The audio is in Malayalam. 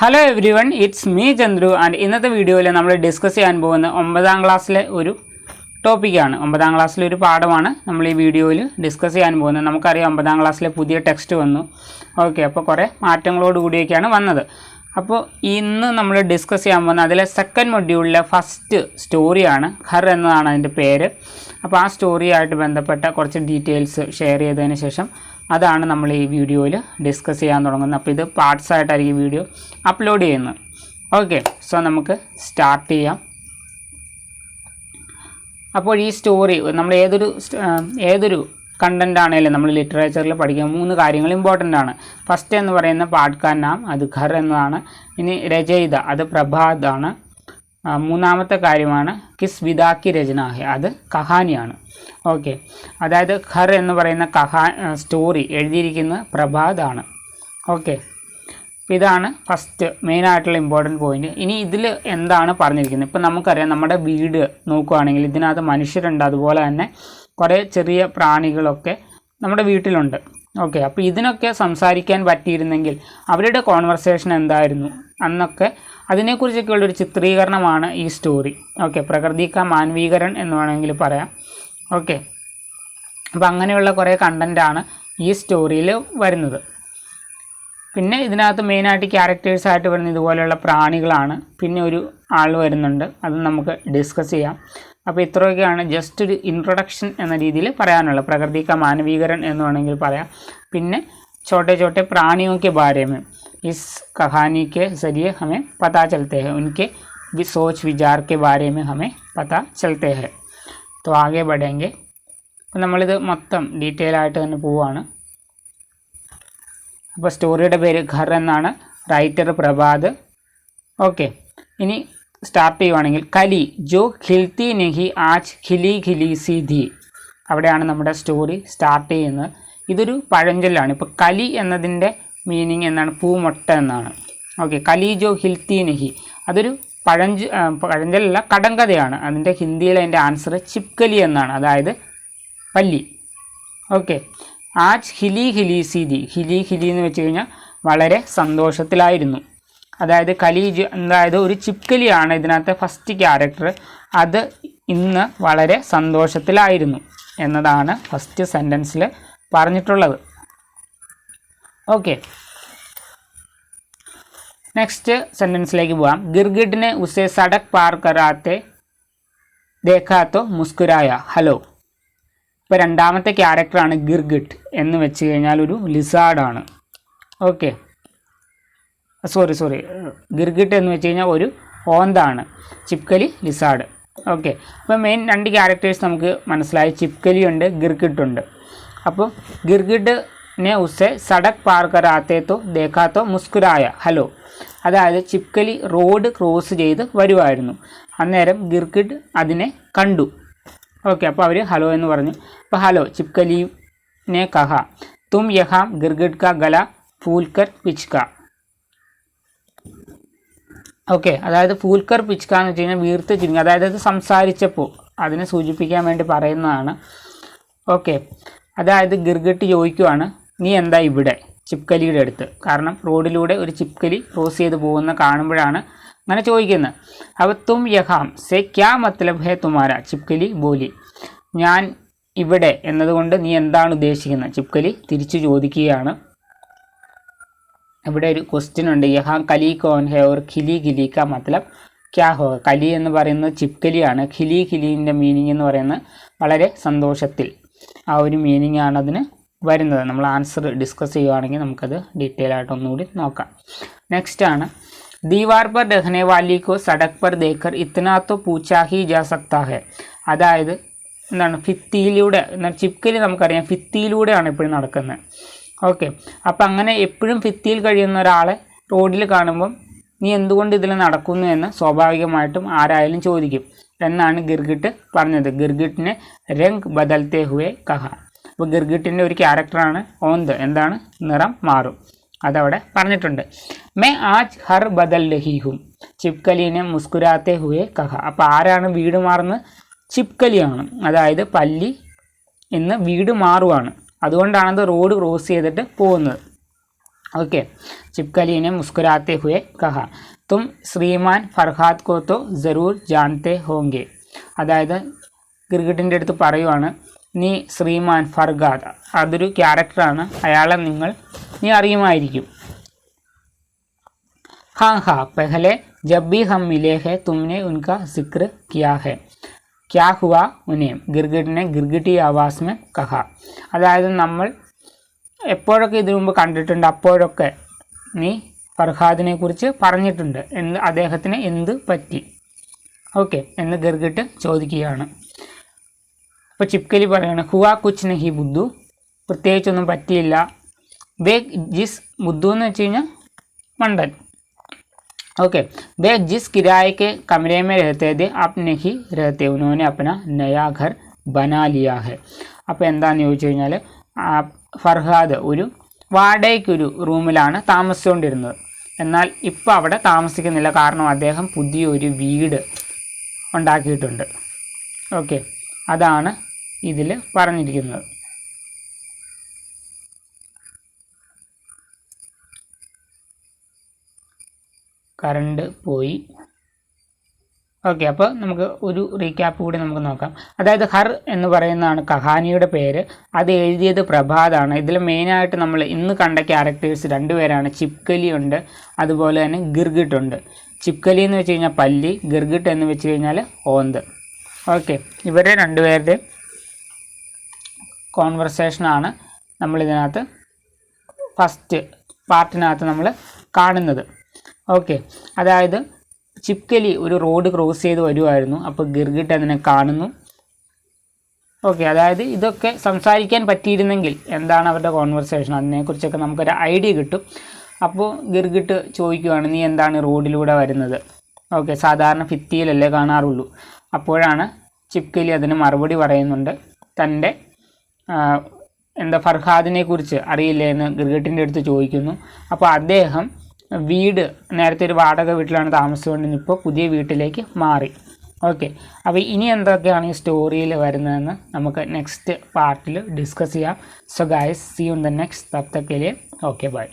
Hello every one, it's me Chandru. And ഇന്നത്തെ വീഡിയോയിൽ നമ്മൾ ഡിസ്കസ് ചെയ്യാൻ പോകുന്ന 9ാം ക്ലാസ്സിലെ ഒരു ടോപ്പിക്കാണ്. 9ാം ക്ലാസ്സിലെ ഒരു പാഠമാണ് നമ്മൾ ഈ വീഡിയോയിൽ ഡിസ്കസ് ചെയ്യാൻ പോകുന്നത്. നമുക്കറിയാം 9ാം ക്ലാസ്സിലെ പുതിയ ടെക്സ്റ്റ് വന്നു. ഓക്കെ, അപ്പോൾ കുറേ മാറ്റങ്ങളോട് കൂടിയൊക്കെയാണ് വന്നത്. അപ്പോൾ ഇന്ന് നമ്മൾ ഡിസ്കസ് ചെയ്യാൻ പോകുന്നത് അതിലെ സെക്കൻഡ് മൊഡ്യൂളിലെ ഫസ്റ്റ് സ്റ്റോറിയാണ്. ഘർ എന്നതാണ് അതിൻ്റെ പേര്. അപ്പോൾ ആ സ്റ്റോറിയായിട്ട് ബന്ധപ്പെട്ട കുറച്ച് ഡീറ്റെയിൽസ് ഷെയർ ചെയ്തതിന് ശേഷം അതാണ് നമ്മൾ ഈ വീഡിയോയിൽ ഡിസ്കസ് ചെയ്യാൻ തുടങ്ങുന്നത്. അപ്പോൾ ഇത് പാർട്സ് ആയിട്ടായിരിക്കും വീഡിയോ അപ്ലോഡ് ചെയ്യുന്നത്. ഓക്കെ, സോ നമുക്ക് സ്റ്റാർട്ട് ചെയ്യാം. അപ്പോൾ ഈ സ്റ്റോറി നമ്മൾ ഏതൊരു കണ്ടൻ്റ് ആണെങ്കിലും നമ്മൾ ലിറ്ററേച്ചറിൽ പഠിക്കാൻ 3 കാര്യങ്ങൾ ഇമ്പോർട്ടൻ്റ് ആണ്. ഫസ്റ്റ് എന്ന് പറയുന്ന പാഠ്കാ നാം, അത് ഘർ എന്നതാണ്. ഇനി രചയിത, അത് പ്രഭാത് ആണ്. മൂന്നാമത്തെ കാര്യമാണ് കിസ് വിദാ കി രചന ഹെ, അത് കഹാനിയാണ്. ഓക്കെ, അതായത് ഘർ എന്ന് പറയുന്ന സ്റ്റോറി എഴുതിയിരിക്കുന്നത് പ്രഭാത് ആണ്. ഓക്കെ, ഇതാണ് ഫസ്റ്റ് മെയിനായിട്ടുള്ള ഇമ്പോർട്ടൻറ്റ് പോയിൻറ്റ്. ഇനി ഇതിൽ എന്താണ് പറഞ്ഞിരിക്കുന്നത്? ഇപ്പം നമുക്കറിയാം, നമ്മുടെ വീട് നോക്കുകയാണെങ്കിൽ ഇതിനകത്ത് മനുഷ്യരുണ്ട്, അതുപോലെ തന്നെ കുറേ ചെറിയ പ്രാണികളൊക്കെ നമ്മുടെ വീട്ടിലുണ്ട്. ഓക്കെ, അപ്പോൾ ഇതിനൊക്കെ സംസാരിക്കാൻ പറ്റിയിരുന്നെങ്കിൽ അവരുടെ കോൺവെർസേഷൻ എന്തായിരുന്നു അന്നൊക്കെ, അതിനെക്കുറിച്ചൊക്കെയുള്ളൊരു ചിത്രീകരണമാണ് ഈ സ്റ്റോറി. ഓക്കെ, പ്രകൃതി കാ മാനവീകരൺ എന്ന് വേണമെങ്കിൽ പറയാം. ഓക്കെ, അപ്പോൾ അങ്ങനെയുള്ള കുറേ കണ്ടൻ്റാണ് ഈ സ്റ്റോറിയിൽ വരുന്നത്. പിന്നെ ഇതിനകത്ത് മെയിനായിട്ട് ക്യാരക്ടേഴ്സായിട്ട് വരുന്ന ഇതുപോലെയുള്ള പ്രാണികളാണ്. പിന്നെ ഒരു ആൾ വരുന്നുണ്ട്, അത് നമുക്ക് ഡിസ്കസ് ചെയ്യാം. അപ്പോൾ ഇത്രയൊക്കെയാണ് ജസ്റ്റ് ഒരു ഇൻട്രൊഡക്ഷൻ എന്ന രീതിയിൽ പറയാനുള്ളത്. പ്രകൃതി കാ മാനവീകരൺ എന്ന് വേണമെങ്കിൽ പറയാം. പിന്നെ छोटे छोटे प्राणियों के बारे में इस कहानी के ज़रिए हमें पता चलते हैं, उनके सोच विचार के बारे में हमें पता चलते हैं. तो आगे बढ़ेंगे. അപ്പോൾ നമ്മളിത് മൊത്തം ഡീറ്റെയിൽ ആയിട്ട് തന്നെ പോവുകയാണ്. അപ്പോൾ സ്റ്റോറിയുടെ പേര് ഘർ എന്നാണ്, റൈറ്റർ പ്രഭാത്. ഓക്കെ, ഇനി സ്റ്റാർട്ട് ചെയ്യുവാണെങ്കിൽ കലി ജോ ഖിൽത്തി നെഹി ആജ് ഖിലി ഖിലി സി ധി, അവിടെയാണ് നമ്മുടെ സ്റ്റോറി സ്റ്റാർട്ട് ചെയ്യുന്നത്. ഇതൊരു പഴഞ്ചൊല്ലാണ്. ഇപ്പോൾ കലി എന്നതിൻ്റെ മീനിങ് എന്നാണ്, പൂമൊട്ട എന്നാണ്. ഓക്കെ, കലി ജോ ഖിൽത്തി നെഹി, അതൊരു പഴഞ്ചൊല്ലല്ല, കടങ്കഥയാണ്. അതിൻ്റെ ഹിന്ദിയിൽ അതിൻ്റെ ആൻസർ ചിപ്കലി എന്നാണ്, അതായത് പല്ലി. ഓക്കെ, ആജ് ഖിലി ഖിലി സി ധി, ഖിലി ഖിലി എന്ന് വെച്ച് കഴിഞ്ഞാൽ വളരെ സന്തോഷത്തിലായിരുന്നു. അതായത് അതായത് ഒരു ചിപ്കലിയാണ് ഇതിനകത്തെ ഫസ്റ്റ് ക്യാരക്ടർ. അത് ഇന്ന് വളരെ സന്തോഷത്തിലായിരുന്നു എന്നതാണ് ഫസ്റ്റ് സെൻറ്റൻസിൽ പറഞ്ഞിട്ടുള്ളത്. ഓക്കെ, നെക്സ്റ്റ് സെൻറ്റൻസിലേക്ക് പോകാം. ഗിർഗിഡിനെ ഉസേ സടക് പാർ കരാത്തെ ദേഖാ തോ മുസ്കുരായ ഹലോ. ഇപ്പോൾ രണ്ടാമത്തെ ക്യാരക്ടറാണ് ഗിർഗിഡ് എന്ന് വെച്ച് കഴിഞ്ഞാൽ ഒരു ലിസാർഡാണ്. ഓക്കെ, സോറി ഗിർഗിഡ് എന്ന് വെച്ച് കഴിഞ്ഞാൽ ഒരു ഓന്താണ്, ചിപ്കലി ലിസാർഡ്. ഓക്കെ, അപ്പോൾ മെയിൻ 2 ക്യാരക്ടേഴ്സ് നമുക്ക് മനസ്സിലായി, ചിപ്കലി ഉണ്ട്, ഗിർഗിഡ് ഉണ്ട്. അപ്പോൾ ഗിർഗിഡിനെ ഉസേ സടക് പാർ കരാത്തെ തോ ദേഖാ തോ മുസ്കുരായ ഹലോ, അതായത് ചിപ്കലി റോഡ് ക്രോസ് ചെയ്ത് വരുമായിരുന്നു. അന്നേരം ഗിർഗിഡ് അതിനെ കണ്ടു. ഓക്കെ, അപ്പോൾ അവർ ഹലോ എന്ന് പറഞ്ഞു. അപ്പോൾ ഹലോ ചിപ്കലിനെ കഹ തും യഹാം ഗിർഗിഡ് കാ ഗല ഫൂൽക്കർ പിച്ക. ഓക്കെ, അതായത് ഫൂൽക്കർ പിച്ക എന്ന് വെച്ച് കഴിഞ്ഞാൽ വീർത്ത് ചുരുങ്ങി, അതായത് അത് സംസാരിച്ചപ്പോൾ അതിനെ സൂചിപ്പിക്കാൻ വേണ്ടി പറയുന്നതാണ്. ഓക്കെ, അതായത് ഗിർഗിഡ് ചോദിക്കുവാണ്, നീ എന്താ ഇവിടെ ചിപ്കലിയുടെ അടുത്ത്? കാരണം റോഡിലൂടെ ഒരു ചിപ്കലി ക്രോസ് ചെയ്ത് പോകുന്ന കാണുമ്പോഴാണ് അങ്ങനെ ചോദിക്കുന്നത്. അപ്പോൾ തും യഹാം സെ ക്യാ മത്ലബ് ഹേ തുമാര, ചിപ്കലി ബോലി, ഞാൻ ഇവിടെ എന്നതുകൊണ്ട് നീ എന്താണ് ഉദ്ദേശിക്കുന്നത്? ചിപ്കലി തിരിച്ചു ചോദിക്കുകയാണ്. ഇവിടെ ഒരു ക്വസ്റ്റ്യൻ ഉണ്ട്, യഹാം കലി കോൻ ഹെ ഓർ ഖിലി ഖിലി കാ മത്ലബ് ക്യാ ഹോ. കലി എന്ന് പറയുന്നത് ചിപ്കലിയാണ്, ഖിലി ഖിലിൻ്റെ മീനിങ് എന്ന് പറയുന്നത് വളരെ സന്തോഷത്തിൽ, ആ ഒരു മീനിങ് ആണ് അതിന് വരുന്നത്. നമ്മൾ ആൻസർ ഡിസ്കസ് ചെയ്യുകയാണെങ്കിൽ നമുക്കത് ഡീറ്റെയിൽ ആയിട്ട് ഒന്നുകൂടി നോക്കാം. നെക്സ്റ്റ് ആണ് ദീവാർ പർ രഹ്നെ വാലി കോ സടക് പർ ദേഖർ ഇത്തനാ തോ പൂച്ചാ ഹി ജാ സക്താ ഹെ, അതായത് എന്താണ്, ഭിത്തിയിലൂടെ, ചിപ്കലി നമുക്കറിയാം ഭിത്തിയിലൂടെയാണ് എപ്പോഴും നടക്കുന്നത്. ഓക്കെ, അപ്പം അങ്ങനെ എപ്പോഴും ഭിത്തിയിൽ കഴിയുന്ന ഒരാളെ റോഡിൽ കാണുമ്പം നീ എന്തുകൊണ്ട് ഇതിൽ നടക്കുന്നു എന്ന് സ്വാഭാവികമായിട്ടും ആരായാലും ചോദിക്കും എന്നാണ് ഗിർഗിഡ് പറഞ്ഞത്. ഗിർഗിഡിനെ രംഗ് ബദൽത്തെ ഹുവേ കഹ. അപ്പോൾ ഗിർഗിഡിൻ്റെ ഒരു ക്യാരക്ടറാണ് ഓന്ത്, എന്താണ്, നിറം മാറും, അതവിടെ പറഞ്ഞിട്ടുണ്ട്. മേ ആജ് ഹർ ബദൽ രഹി ഹും ചിപ്കലിനെ മുസ്കുരാത്തെ ഹുവേ കഹ. അപ്പോൾ ആരാണ് വീട് മാറുന്നത്? ചിപ്കലിയാണ്, അതായത് പല്ലി ഇന്ന് വീട് മാറുവാണ്. അതുകൊണ്ടാണത് റോഡ് ക്രോസ് ചെയ്തിട്ട് പോകുന്നത്. ओके, चिपकली ने मुस्कुराते हुए कहा, तुम श्रीमान फरഹാദ് को तो ज़रूर जानते होंगे. അതായത് ഗിർഗിട്ടിൻ്റെ അടുത്ത് പറയുവാണ്, നീ ശ്രീമാൻ ഫർഹാദ്, അതൊരു ക്യാരക്ടറാണ്, അയാളെ നീ അറിയുമായിരിക്കും. हाँ हाँ, पहले जब भी हम मिले हैं तुमने उनका जिक्र किया है. क्या हुआ उन्हें, गिरगिट ने गिरगिटी आवाज़ में कहा. അതായത് നമ്മൾ എപ്പോഴൊക്കെ ഇതിനു മുമ്പ് കണ്ടിട്ടുണ്ട് അപ്പോഴൊക്കെ നീ ഫർഹാദിനെ കുറിച്ച് പറഞ്ഞിട്ടുണ്ട്, അദ്ദേഹത്തിന് എന്ത് പറ്റി, ഓക്കെ എന്ന് ഗിർഗിട്ട് ചോദിക്കുകയാണ്. അപ്പോൾ ചിപ്കലി പറയാണ്, ഹുവാ കുച്ച് നഹി ബുദ്ധു, പ്രത്യേകിച്ചൊന്നും പറ്റിയില്ല. വേ ജിസ്, ബുദ്ധു എന്ന് വെച്ച് കഴിഞ്ഞാൽ മണ്ടൻ. ओके, वे जिस किराए के कमरे में रहते थे अब नहीं रहते, उन्होंने अपना नया घर बना लिया है. അപ്പോൾ എന്താണെന്ന് ചോദിച്ചു കഴിഞ്ഞാൽ ഫർഹാദ് ഒരു വാടകയ്ക്കൊരു റൂമിലാണ് താമസിച്ചുകൊണ്ടിരുന്നത്. എന്നാൽ ഇപ്പോൾ അവിടെ താമസിക്കുന്നില്ല, കാരണം അദ്ദേഹം പുതിയൊരു വീട് ഉണ്ടാക്കിയിട്ടുണ്ട്. ഓക്കെ, അതാണ് ഇതിൽ പറഞ്ഞിരിക്കുന്നത്. കറണ്ട് പോയി. ഓക്കെ, അപ്പോൾ നമുക്ക് ഒരു റീക്യാപ്പ് കൂടി നമുക്ക് നോക്കാം. അതായത് ഹർ എന്ന് പറയുന്നതാണ് കഹാനിയുടെ പേര്. അത് എഴുതിയത് പ്രഭാതാണ്. ഇതിൽ മെയിനായിട്ട് നമ്മൾ ഇന്ന് കണ്ട ക്യാരക്ടേഴ്സ് രണ്ടുപേരാണ്, ചിപ്കലി ഉണ്ട്, അതുപോലെ തന്നെ ഗിർഗിട്ട് ഉണ്ട്. ചിപ്കലി എന്ന് വെച്ച് കഴിഞ്ഞാൽ പല്ലി, ഗിർഗിട്ട് എന്ന് വെച്ച് കഴിഞ്ഞാൽ ഓന്ത്. ഓക്കെ, ഇവരെ രണ്ടുപേരുടെ കോൺവെർസേഷനാണ് നമ്മളിതിനകത്ത് ഫസ്റ്റ് പാർട്ടിനകത്ത് നമ്മൾ കാണുന്നത്. ഓക്കെ, അതായത് ചിപ്കലി ഒരു റോഡ് ക്രോസ് ചെയ്ത് വരുമായിരുന്നു. അപ്പോൾ ഗിർഗിട്ട് അതിനെ കാണുന്നു. ഓക്കെ, അതായത് ഇതൊക്കെ സംസാരിക്കാൻ പറ്റിയിരുന്നെങ്കിൽ എന്താണ് അവരുടെ കോൺവെർസേഷൻ, അതിനെക്കുറിച്ചൊക്കെ നമുക്കൊരു ഐഡിയ കിട്ടും. അപ്പോൾ ഗിർഗിട്ട് ചോദിക്കുവാണ്, നീ എന്താണ് റോഡിലൂടെ വരുന്നത്? ഓക്കെ, സാധാരണ ഭിത്തിയിലല്ലേ കാണാറുള്ളൂ. അപ്പോഴാണ് ചിപ്കലി അതിന് മറുപടി പറയുന്നുണ്ട്, തൻ്റെ ഫർഹാദിനെ കുറിച്ച് അറിയില്ലേ എന്ന് ഗിർഗിട്ടിൻ്റെ അടുത്ത് ചോദിക്കുന്നു. അപ്പോൾ അദ്ദേഹം വീട് നേരത്തെ ഒരു വാടക വീട്ടിലാണ് താമസിച്ചുകൊണ്ടിരുന്നത്, ഇപ്പോൾ പുതിയ വീട്ടിലേക്ക് മാറി. ഓക്കെ, അപ്പോൾ ഇനി എന്തൊക്കെയാണ് ഈ സ്റ്റോറിയിൽ വരുന്നതെന്ന് നമുക്ക് നെക്സ്റ്റ് പാർട്ടിൽ ഡിസ്കസ് ചെയ്യാം. So guys, see you in the next. തബ് തക് കെ ലിയെ ഓക്കെ, ബൈ.